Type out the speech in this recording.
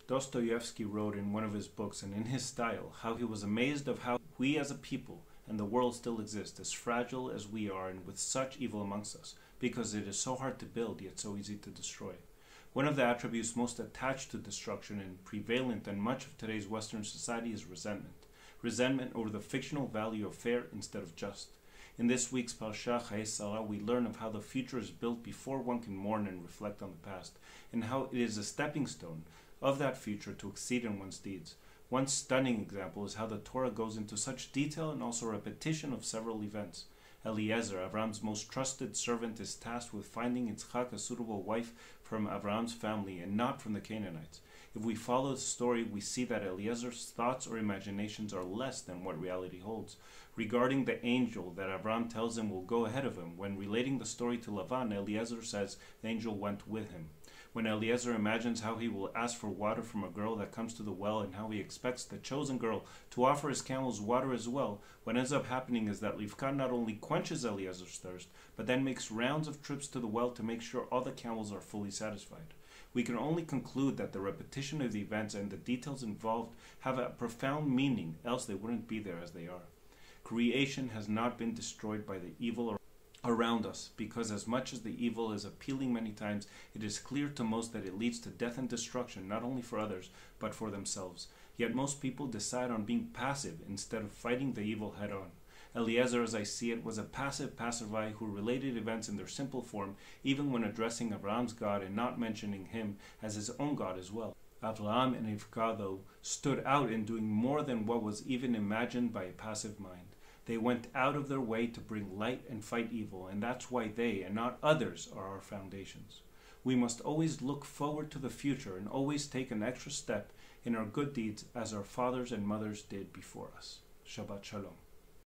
Dostoevsky wrote in one of his books and in his style how he was amazed of how we as a people and the world still exist, as fragile as we are and with such evil amongst us, because it is so hard to build yet so easy to destroy. One of the attributes most attached to destruction and prevalent in much of today's Western society is resentment. Resentment over the fictional value of fair instead of just. In this week's Parashat Chayei Sarah, we learn of how the future is built before one can mourn and reflect on the past, and how it is a stepping stone of that future to exceed in one's deeds. One stunning example is how the Torah goes into such detail and also repetition of several events. Eliezer, Avram's most trusted servant, is tasked with finding Yitzchak a suitable wife from Avram's family and not from the Canaanites. If we follow the story, we see that Eliezer's thoughts or imaginations are less than what reality holds. Regarding the angel that Avram tells him will go ahead of him, when relating the story to Lavan, Eliezer says the angel went with him. When Eliezer imagines how he will ask for water from a girl that comes to the well and how he expects the chosen girl to offer his camels water as well, what ends up happening is that Rivka not only quenches Eliezer's thirst, but then makes rounds of trips to the well to make sure all the camels are fully satisfied. We can only conclude that the repetition of the events and the details involved have a profound meaning, else they wouldn't be there as they are. Creation has not been destroyed by the evil around us, because as much as the evil is appealing many times, it is clear to most that it leads to death and destruction, not only for others, but for themselves. Yet most people decide on being passive instead of fighting the evil head-on. Eliezer, as I see it, was a passive passerby who related events in their simple form, even when addressing Avram's God and not mentioning him as his own God as well. Avram and Rivka, though, stood out in doing more than what was even imagined by a passive mind. They went out of their way to bring light and fight evil, and that's why they, and not others, are our foundations. We must always look forward to the future and always take an extra step in our good deeds as our fathers and mothers did before us. Shabbat Shalom.